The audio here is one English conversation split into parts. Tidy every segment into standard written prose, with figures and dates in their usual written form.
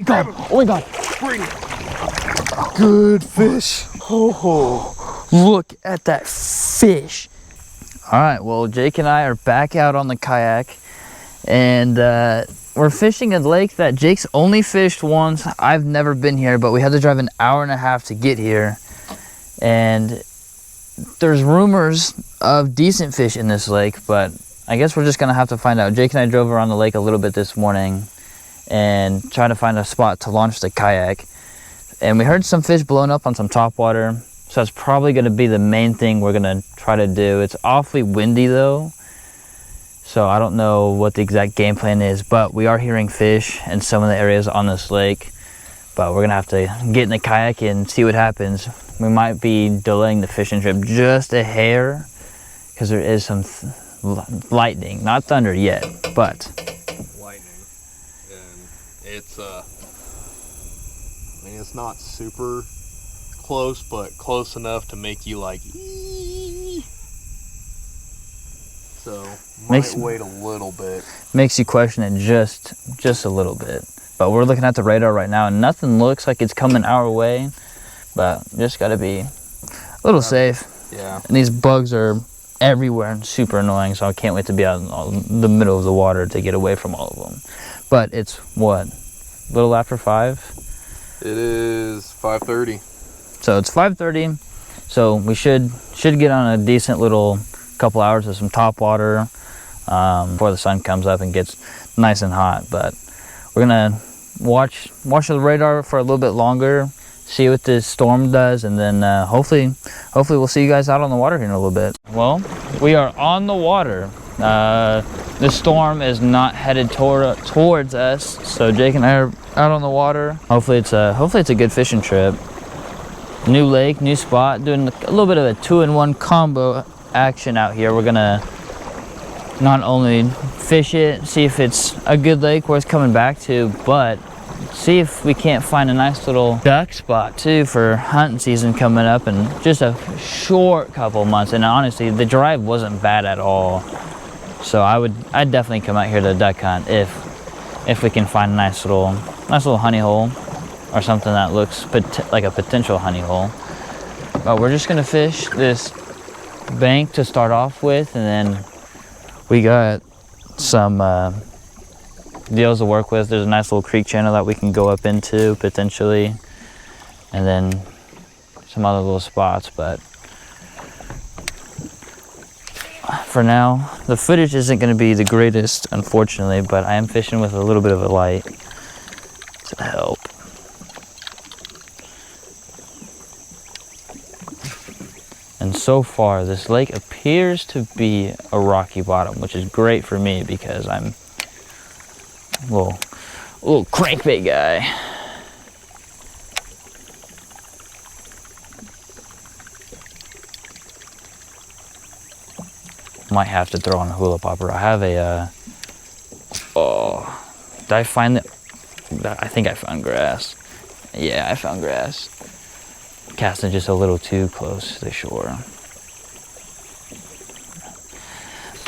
God. Oh my God. Bring. Good fish. Oh, look at that fish. All right, well, Jake and I are back out on the kayak, and we're fishing a lake that Jake's only fished once. I've never been here, but we had to drive an hour and a half to get here. And there's rumors of decent fish in this lake, but I guess we're just gonna have to find out. Jake and I drove around the lake a little bit this morning and trying to find a spot to launch the kayak. And we heard some fish blowing up on some topwater. So that's probably gonna be the main thing we're gonna try to do. It's awfully windy though, so I don't know what the exact game plan is, but we are hearing fish in some of the areas on this lake. But we're gonna have to get in the kayak and see what happens. We might be delaying the fishing trip just a hair because there is some lightning, not thunder yet, but Lightning. And it's, I mean, it's not super close, but close enough to make you like, ee. So might wait a little bit. Makes you question it just a little bit. But we're looking at the radar right now and nothing looks like it's coming our way, but just gotta be a little safe. Yeah. And these bugs are everywhere and super annoying, so I can't wait to be out in the middle of the water to get away from all of them. But it's what, a little after 5? It is 5:30. So it's 5:30, so we should get on a decent little couple hours of some top water before the sun comes up and gets nice and hot. But we're gonna watch the radar for a little bit longer, see what this storm does, and then hopefully we'll see you guys out on the water here in a little bit. Well, we are on the water. The storm is not headed towards us, so Jake and I are out on the water. Hopefully it's a good fishing trip. New lake, new spot, doing a little bit of a 2-in-1 combo action out here. We're gonna not only fish it, see if it's a good lake worth coming back to, but see if we can't find a nice little duck spot too for hunting season coming up in just a short couple months. And honestly, the drive wasn't bad at all. So I'd definitely come out here to duck hunt if we can find a nice little honey hole or something that looks like a potential honey hole. But we're just gonna fish this bank to start off with, and then we got some deals to work with. There's a nice little creek channel that we can go up into potentially, and then some other little spots. But for now, the footage isn't going to be the greatest, unfortunately, but I am fishing with a little bit of a light to help. And so far, this lake appears to be a rocky bottom, which is great for me because I'm a little crankbait guy. Might have to throw on a hula popper. I have a, did I find it? I think I found grass. Yeah, I found grass. Casting just a little too close to the shore.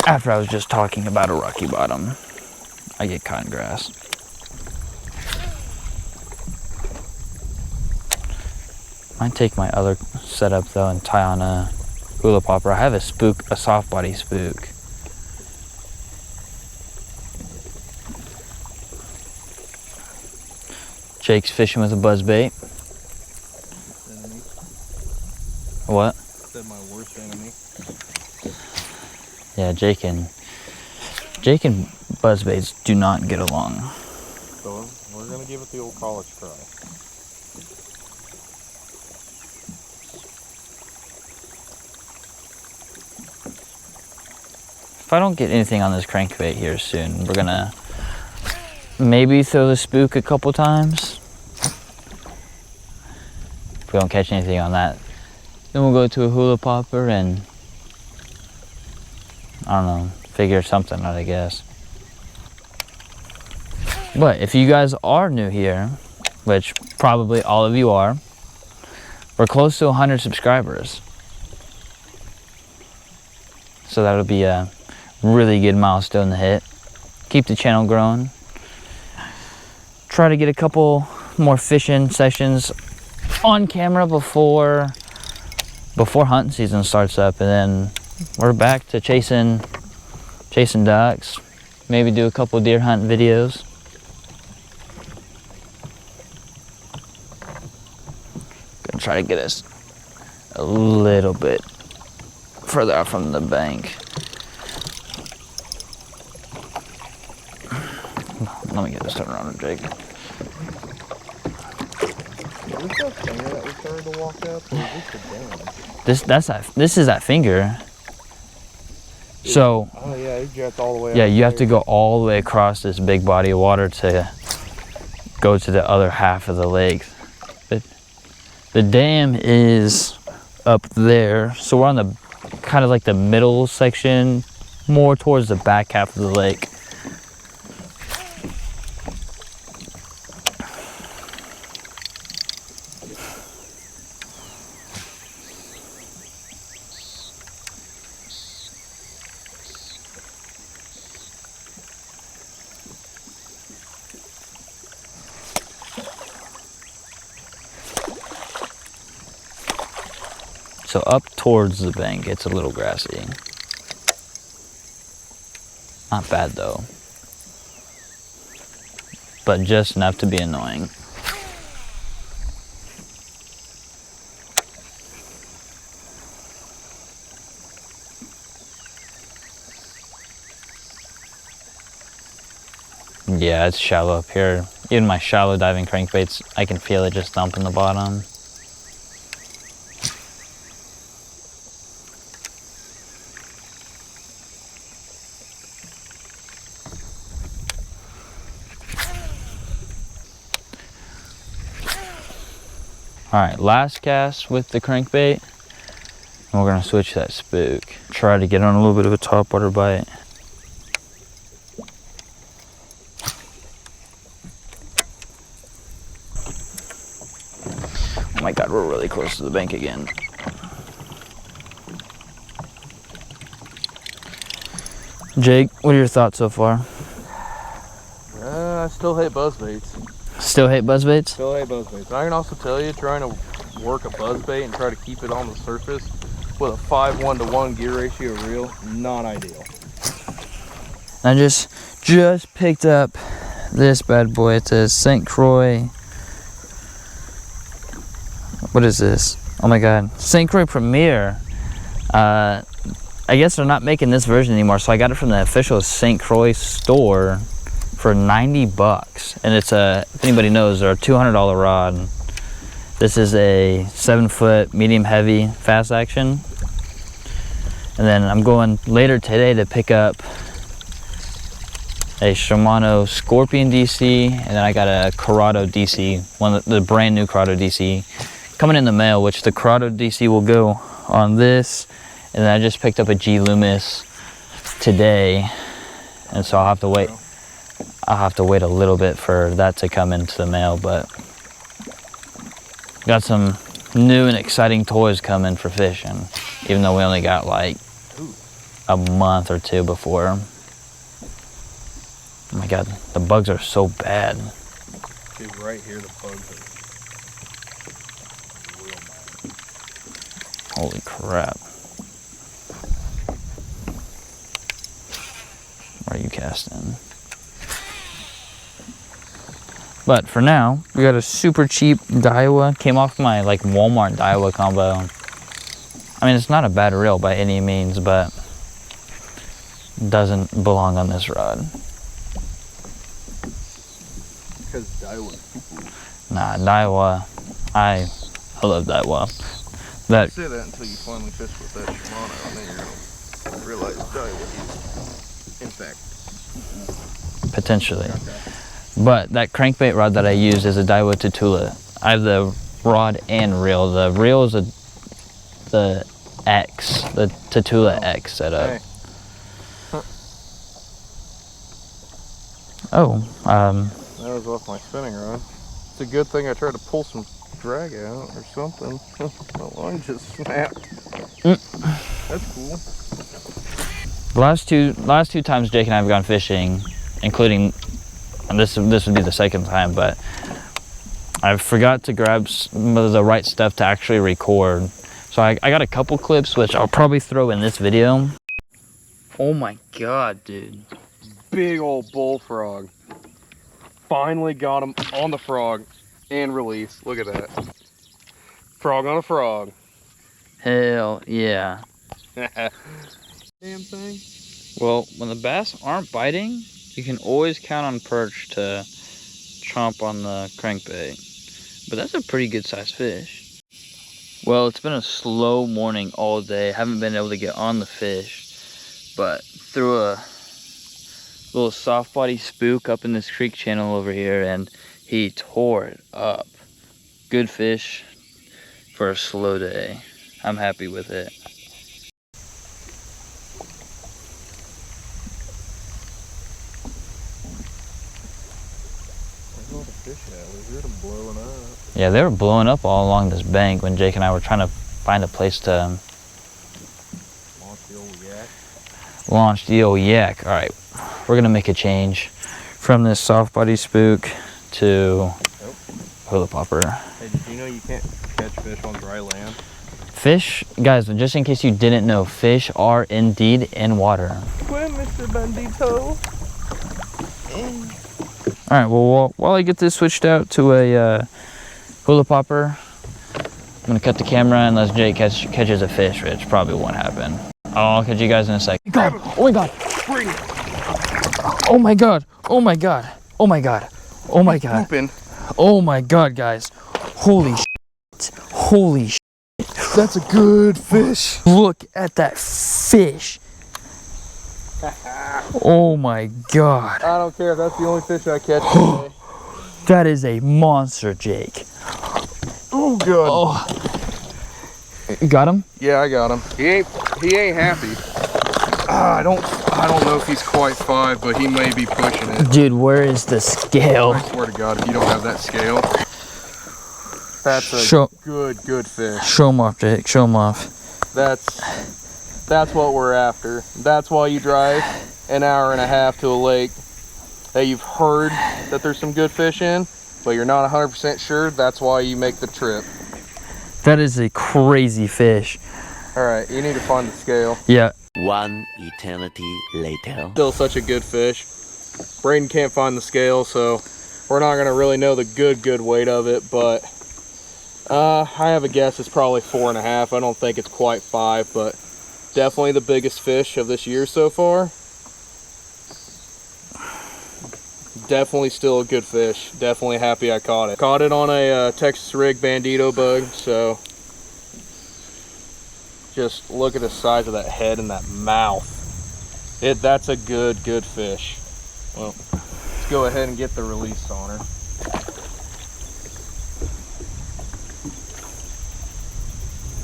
After I was just talking about a rocky bottom, I get caught in grass. Might take my other setup though and tie on a hula popper. I have a soft body spook. Jake's fishing with a buzzbait. Enemy. What? Said my worst enemy. Yeah, Jake and buzzbaits do not get along. So we're gonna give it the old college try. If I don't get anything on this crankbait here soon, we're gonna maybe throw the spook a couple times. If we don't catch anything on that, then we'll go to a hula popper and, I don't know, figure something out, I guess. But if you guys are new here, which probably all of you are, we're close to 100 subscribers. So that'll be a really good milestone to hit. Keep the channel growing. try to get a couple more fishing sessions on camera before hunting season starts up, and then we're back to chasing ducks. Maybe do a couple deer hunt videos. Gonna try to get us a little bit further out from the bank. Let me get this turned around, Jake. Is this that finger that we started to walk up, or is this the dam? This is that finger. So Oh yeah, it jets all the way. yeah, up you have there. to go all the way across this big body of water to go to the other half of the lake. The dam is up there, so we're on the kind of like the middle section, more towards the back half of the lake. So up towards the bank, it's a little grassy. Not bad though, but just enough to be annoying. Yeah, it's shallow up here. Even my shallow diving crankbaits, I can feel it just dumping the bottom. All right, last cast with the crankbait, and we're gonna switch that spook. Try to get on a little bit of a topwater bite. Oh my God, we're really close to the bank again. Jake, what are your thoughts so far? I still hate buzzbaits. Still hate buzzbaits? Still hate buzzbaits. I can also tell you, trying to work a buzzbait and try to keep it on the surface with a 5:1 gear ratio reel, not ideal. I just picked up this bad boy. It's a St. Croix. What is this? Oh my God, St. Croix Premier. I guess they're not making this version anymore, so I got it from the official St. Croix store for $90, and it's if anybody knows, they're a $200 rod. This is a 7-foot medium heavy fast action, and then I'm going later today to pick up a Shimano Scorpion DC, and then I got a Corrado DC, the brand new Corrado DC coming in the mail, which the Corrado DC will go on this, and then I just picked up a G Loomis today, and so I'll have to wait a little bit for that to come into the mail, but got some new and exciting toys coming for fishing, even though we only got like a month or two before. Oh my God, the bugs are so bad. Dude, right here the bugs are real bad. Holy crap. Where are you casting? But for now, we got a super cheap Daiwa. Came off my like Walmart Daiwa combo. I mean, it's not a bad reel by any means, but doesn't belong on this rod. Because Daiwa. Nah, Daiwa. I love Daiwa. That Say that until you finally fish with that Shimano, and then you're gonna realize Daiwa is, in fact, potentially. okay. But that crankbait rod that I use is a Daiwa Tatula. I have the rod and reel. The reel is the X, the Tatula X setup. Hey. Oh, That was off my spinning rod. It's a good thing I tried to pull some drag out or something. The line just snapped. That's cool. the last two times Jake and I have gone fishing, including and this would be the second time, but I forgot to grab the right stuff to actually record. So I got a couple clips, which I'll probably throw in this video. Oh my God, dude. Big old bullfrog. Finally got him on the frog and release. Look at that. Frog on a frog. Hell yeah. Damn thing. Well, when the bass aren't biting, you can always count on perch to chomp on the crankbait. But that's a pretty good sized fish. Well, it's been a slow morning all day. Haven't been able to get on the fish, but threw a little soft body spook up in this creek channel over here, and he tore it up. Good fish for a slow day. I'm happy with it. Where's all the fish at? We heard them blowing up. Yeah, they were blowing up all along this bank when Jake and I were trying to find a place to Launch the old yak. launch the old yak. All right, we're gonna make a change from this soft body spook to hula popper. Hey, did you know you can't catch fish on dry land? Fish, guys, just in case you didn't know, fish are indeed in water. Swim, Mr. Bandito. All right, well, while I get this switched out to a hula popper, I'm gonna cut the camera unless Jake catches a fish, which probably won't happen. I'll catch you guys in a second. God, oh my God. Bring it. Oh my God, oh my God, oh my God, oh my God. Pooping. Oh my God, guys. Holy shit. Holy shit. That's a good fish. Look at that fish. Oh my God. I don't care if that's the only fish I catch today. That is a monster, Jake. Oh, good. Oh. You got him? Yeah, I got him. He ain't happy. I don't know if he's quite 5, but he may be pushing it. Dude, where is the scale? I swear to God, if you don't have that scale, that's a good fish. Show him off, Jake. Show him off. That's what we're after. That's why you drive an hour and a half to a lake that you've heard that there's some good fish in, but you're not 100% sure. That's why you make the trip. That is a crazy fish. All right, you need to find the scale. Yeah. One eternity later. Still such a good fish. Braden can't find the scale, so we're not gonna really know the good weight of it, but I have a guess it's probably 4.5. I don't think it's quite 5, but definitely the biggest fish of this year so far. Definitely still a good fish. Definitely happy I caught it. Caught it on a Texas rig bandito bug, so just look at the size of that head and that mouth. That's a good fish. Well, let's go ahead and get the release on her.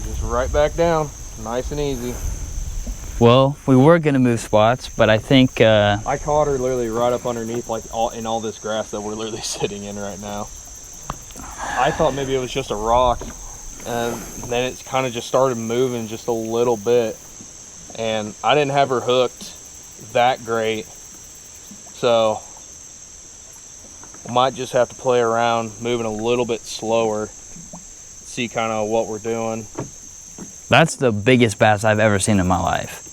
Just right back down, nice and easy. Well, we were gonna move spots, but I think I caught her literally right up underneath, like in all this grass that we're literally sitting in right now. I thought maybe it was just a rock, and then it kind of just started moving just a little bit, and I didn't have her hooked that great, so we might just have to play around, moving a little bit slower, see kind of what we're doing. that's the biggest bass I've ever seen in my life.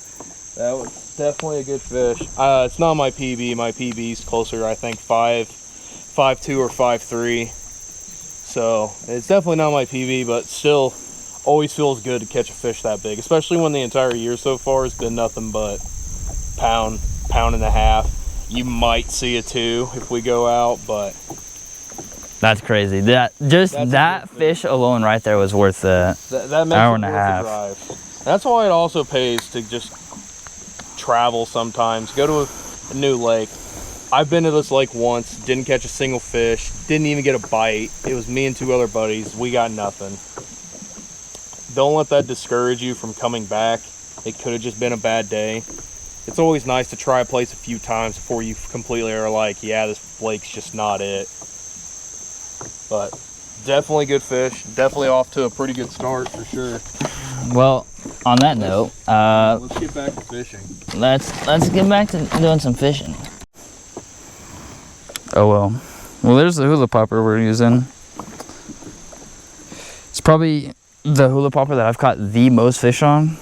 That was definitely a good fish. It's not my PB. My PB's closer, I think, 5.2 or 5.3. So it's definitely not my PB, but still always feels good to catch a fish that big, especially when the entire year so far has been nothing but pound and a half. You might see a 2 if we go out, but That's crazy. That fish alone right there was worth the that makes hour it and a worth half. the drive. That's why it also pays to just travel sometimes. Go to a new lake. I've been to this lake once, didn't catch a single fish, didn't even get a bite. It was me and 2 other buddies. We got nothing. Don't let that discourage you from coming back. It could have just been a bad day. It's always nice to try a place a few times before you completely are like, yeah, this lake's just not it. But definitely good fish. Definitely off to a pretty good start for sure. Well, on that note, Let's get back to fishing. let's get back to doing some fishing. Oh well. Well, there's the hula popper we're using. It's probably the hula popper that I've caught the most fish on.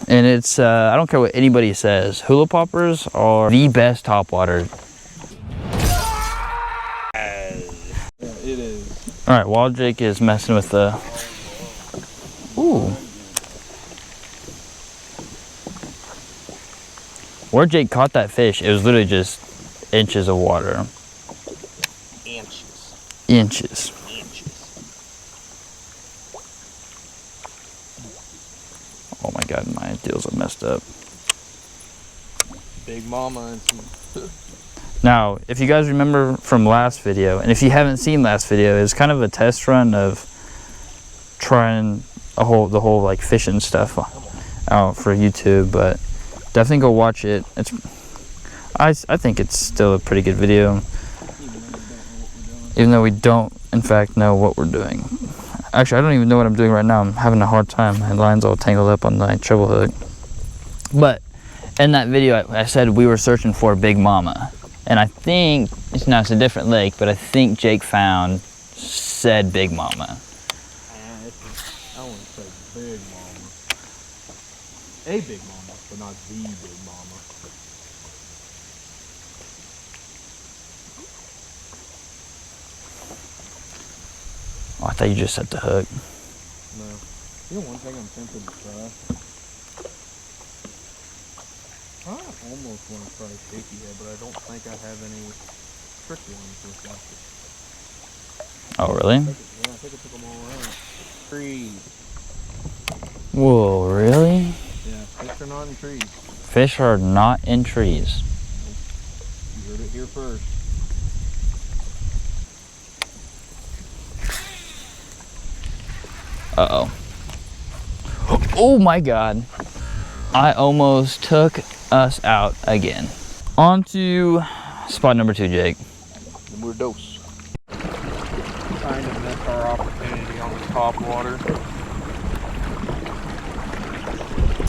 And it's, I don't care what anybody says, hula poppers are the best topwater. Yeah, it is. All right, while Jake is messing with the, ooh. Where Jake caught that fish, it was literally just inches of water. Inches. Inches. Oh my God, my deals are messed up. Big mama and some. Now, if you guys remember from last video, and if you haven't seen last video, it's kind of a test run of trying the whole like fishing stuff out for YouTube, but definitely go watch it. I think it's still a pretty good video, even though we don't in fact know what we're doing. Actually, I don't even know what I'm doing right now. I'm having a hard time. My line's all tangled up on my treble hook. But in that video, I said we were searching for Big Mama. And I think, it's a different lake, but I think Jake found said Big Mama. I want to say Big Mama. A Big Mama, but not the Big Mama. Oh, I thought you just set the hook. No. You know one thing I'm tempted to try? I almost want to try shaky head, but I don't think I have any tricky ones with that. Oh, really? Yeah, I think I took them all out. Trees. Whoa, really? Yeah, fish are not in trees. Fish are not in trees. You heard it here first. Uh-oh. Oh my God. I almost took us out again. On to spot number 2, Jake. Number dos. Kind of missed our opportunity on the top water.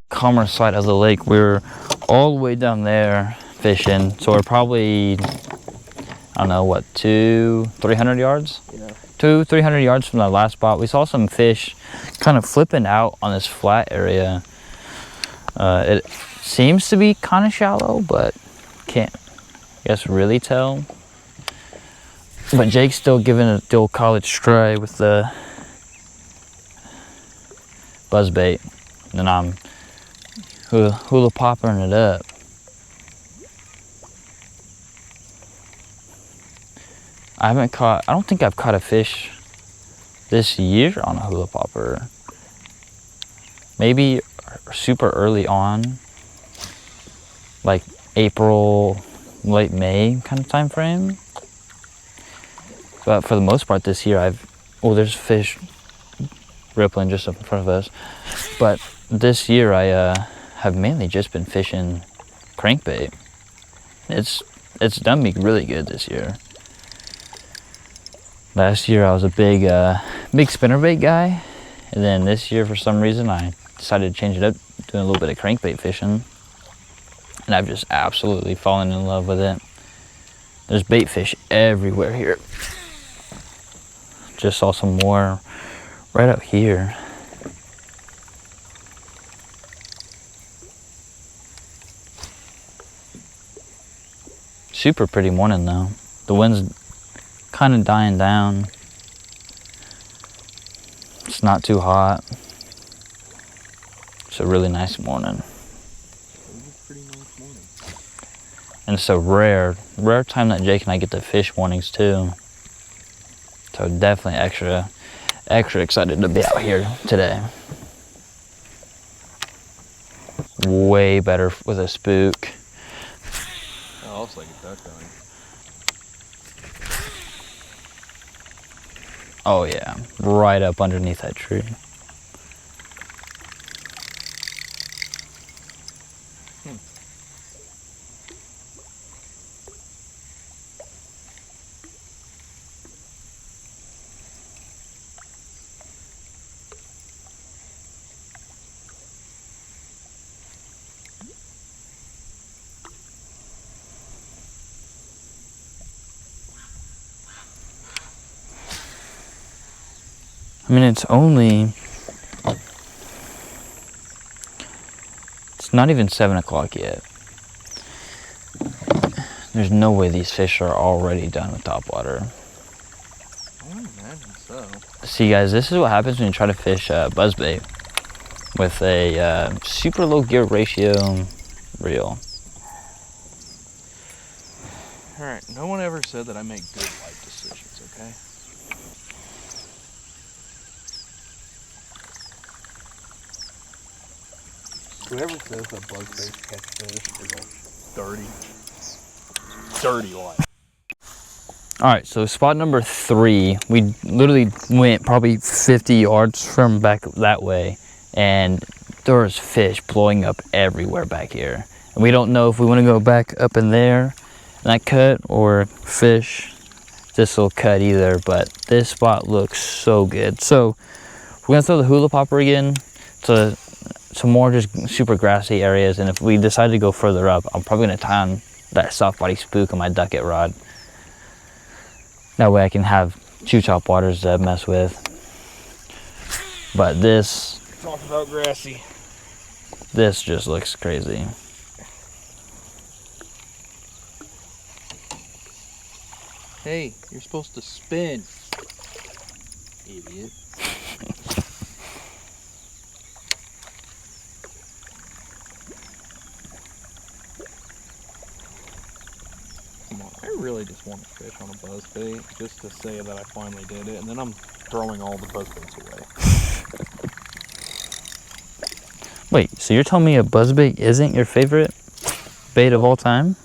Calmer side of the lake. We're all the way down there fishing. So we're probably, I don't know, what, 300 yards? Yeah. 300 yards from the last spot. We saw some fish kind of flipping out on this flat area. It seems to be kind of shallow, but can't, I guess, really tell. But Jake's still giving it the old college try with the buzz bait. And then I'm hula popping it up. I don't think I've caught a fish this year on a hula popper. Maybe super early on, like April, late May kind of time frame. But for the most part this year, there's fish rippling just up in front of us. But this year I have mainly just been fishing crankbait. It's done me really good this year. Last year I was a big spinnerbait guy, and then this year for some reason I decided to change it up, doing a little bit of crankbait fishing, and I've just absolutely fallen in love with it. There's bait fish everywhere here. Just saw some more right out here. Super pretty morning though. The wind's kind of dying down. It's not too hot. It's a really nice morning. Pretty nice morning. And it's a rare time that Jake and I get to fish mornings too. So definitely extra excited to be out here today. Way better with a spook. Oh, I'll like that going. Oh yeah, right up underneath that tree. I mean, it's not even 7 o'clock yet. There's no way these fish are already done with topwater. I would imagine so. See guys, this is what happens when you try to fish buzzbait with a super low gear ratio reel. Alright, no one ever said that I make good life decisions, okay? Whoever says that buzzbaits catch fish is a dirty life. Alright, so spot number 3, we literally went probably 50 yards from back that way, and there was fish blowing up everywhere back here. And we don't know if we want to go back up in there, in that cut, or fish this little cut either, but this spot looks so good. So we're going to throw the hula popper again to some more just super grassy areas, and if we decide to go further up, I'm probably going to tie on that soft body spook on my ducket rod. That way I can have 2 top waters to mess with. But this... Talk about grassy. This just looks crazy. Hey, you're supposed to spin. Idiot. Come on, I really just want to fish on a buzzbait just to say that I finally did it, and then I'm throwing all the buzzbaits away. Wait, so you're telling me a buzzbait isn't your favorite bait of all time?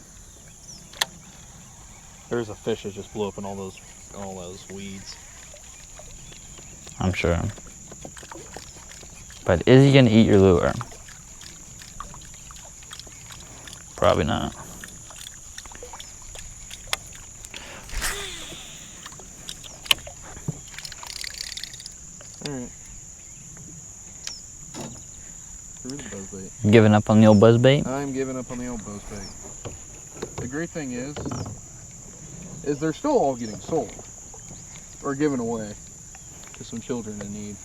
There's a fish that just blew up in all those weeds. I'm sure. But is he gonna eat your lure? Probably not. Alright. Through the buzzbait. Giving up on the old buzzbait? I'm giving up on the old buzzbait. The great thing is they're still all getting sold or given away to some children in need,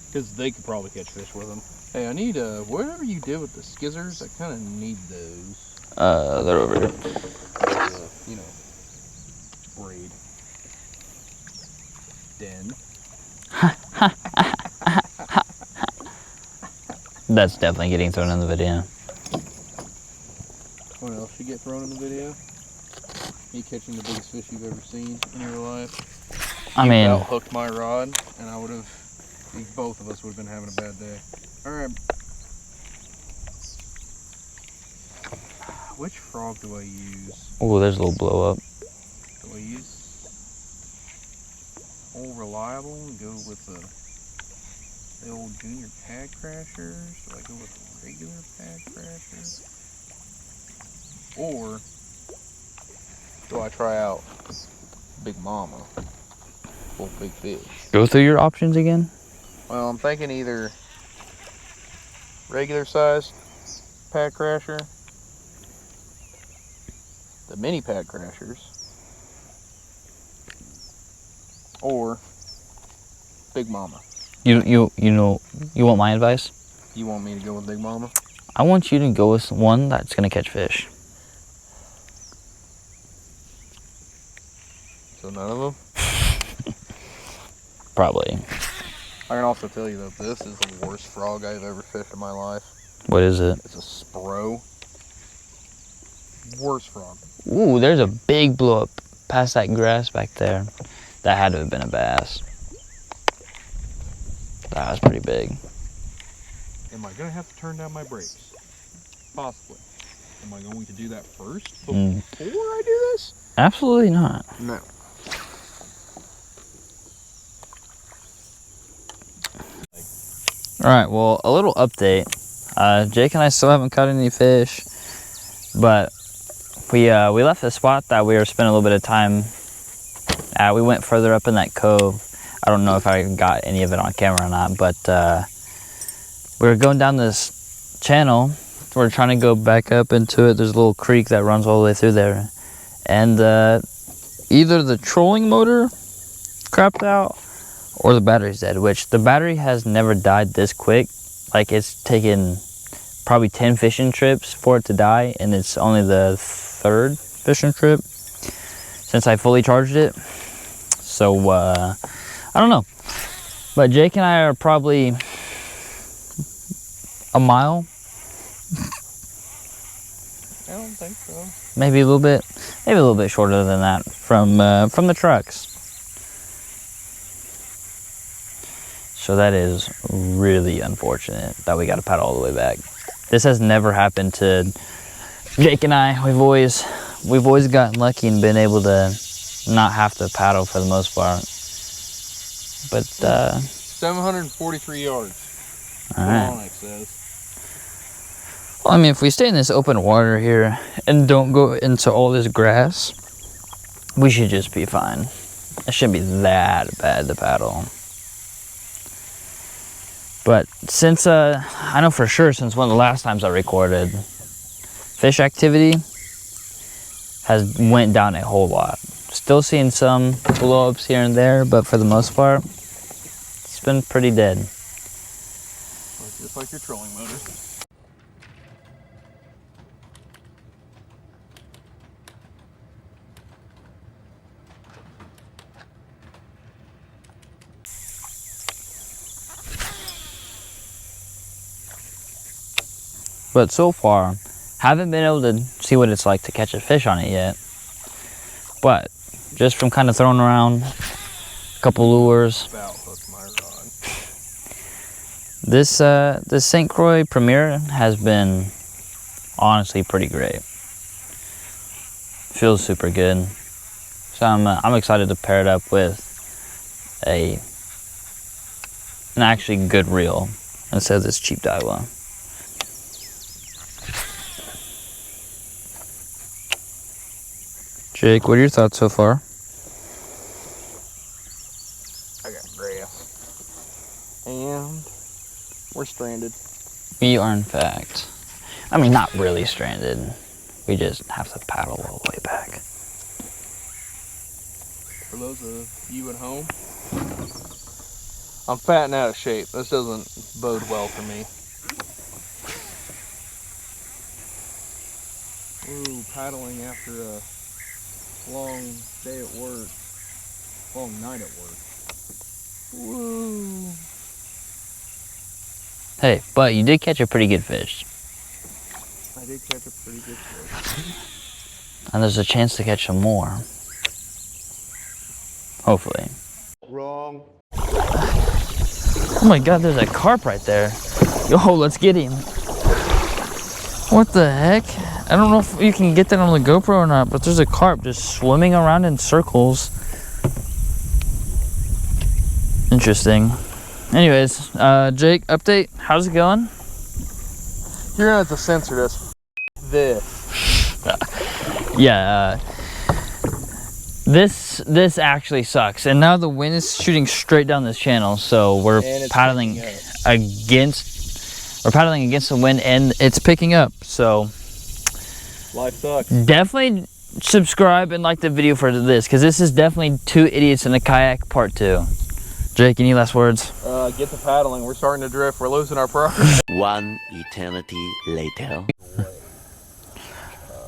because they could probably catch fish with them. Hey, I need whatever you did with the skizzers. I kind of need those. They're over here. You know, braid den. That's definitely getting thrown in the video. What else should get thrown in the video? Me catching the biggest fish you've ever seen in your life. I mean, Out hooked my rod, and both of us would have been having a bad day. All right. Which frog do I use? oh, there's a little blow up. Do I use Old Reliable and go with the old Junior Pad Crashers? Do I go with the regular Pad Crashers? Or do I try out Big Mama? Full big fish. Go through your options again? Well, I'm thinking either regular size Pad Crasher, the mini Pad Crashers, or Big Mama. You want my advice? You want me to go with Big Mama? I want you to go with one that's gonna catch fish. So none of them? Probably. I can also tell you that this is the worst frog I've ever fished in my life. What is it? It's a Spro. Worst frog. Ooh, there's a big blow up past that grass back there. That had to have been a bass. That was pretty big. Am I going to have to turn down my brakes? Possibly. Am I going to do that first before I do this? Absolutely not. No. All right, well, a little update. Jake and I still haven't caught any fish, but we left the spot that we were spending a little bit of time at. We went further up in that cove. I don't know if I got any of it on camera or not, but we were going down this channel. We're trying to go back up into it. There's a little creek that runs all the way through there, and either the trolling motor crapped out or the battery's dead, which the battery has never died this quick. Like, it's taken probably 10 fishing trips for it to die, and it's only the 3rd fishing trip since I fully charged it. So I don't know, but Jake and I are probably a mile. I don't think so. Maybe a little bit shorter than that from the trucks. So that is really unfortunate that we got to paddle all the way back. This has never happened to Jake and I. We've always gotten lucky and been able to not have to paddle for the most part. But 743 yards. all right. Onyx says. Well, I mean, if we stay in this open water here and don't go into all this grass, we should just be fine. It shouldn't be that bad to paddle. But since, I know for sure since one of the last times I recorded, fish activity has went down a whole lot. Still seeing some blow-ups here and there, but for the most part, it's been pretty dead. Just like your trolling motor. But so far, haven't been able to see what it's like to catch a fish on it yet. But just from kind of throwing around a couple lures. About hooked my rod. This St. Croix Premier has been honestly pretty great. Feels super good. So I'm excited to pair it up with an actually good reel instead of this cheap Daiwa. Jake, what are your thoughts so far? I got grass. And we're stranded. We are, in fact, I mean, not really stranded. We just have to paddle all the way back. For those of you at home, I'm fat and out of shape. This doesn't bode well for me. Ooh, paddling after a long day at work, long night at work. Woo! Hey, but you did catch a pretty good fish. I did catch a pretty good fish. And there's a chance to catch some more. Hopefully. Wrong. Oh my god, there's a carp right there. Yo, let's get him. What the heck? I don't know if you can get that on the GoPro or not, but there's a carp just swimming around in circles. Interesting. Anyways, Jake, update. How's it going? You're gonna have to censor this. Yeah, this actually sucks. And now the wind is shooting straight down this channel, so we're paddling against the wind and it's picking up. So Life sucks. definitely subscribe and like the video for this, because this is definitely Two Idiots in a Kayak Part 2. Jake, any last words? Get to paddling. We're starting to drift. We're losing our progress. One eternity later.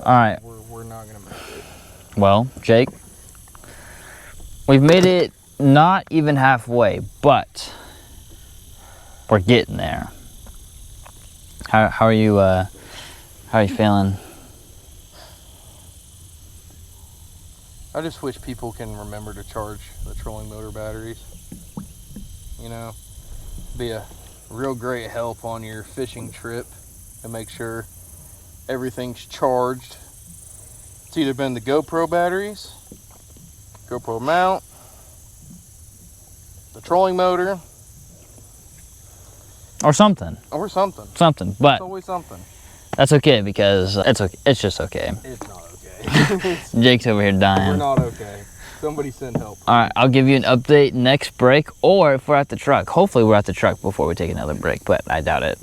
All right. We're not gonna make it. Well, Jake, we've made it not even halfway, but we're getting there. How are you feeling? I just wish people can remember to charge the trolling motor batteries. You know, be a real great help on your fishing trip to make sure everything's charged. It's either been the GoPro batteries, GoPro mount, the trolling motor, Or something. or something. Something. But It's always something. that's okay, because it's okay. It's just okay. It's not okay. Jake's over here We're dying. not okay. Somebody send help. All right, I'll give you an update next break, or if we're at the truck. Hopefully we're at the truck before we take another break, but I doubt it.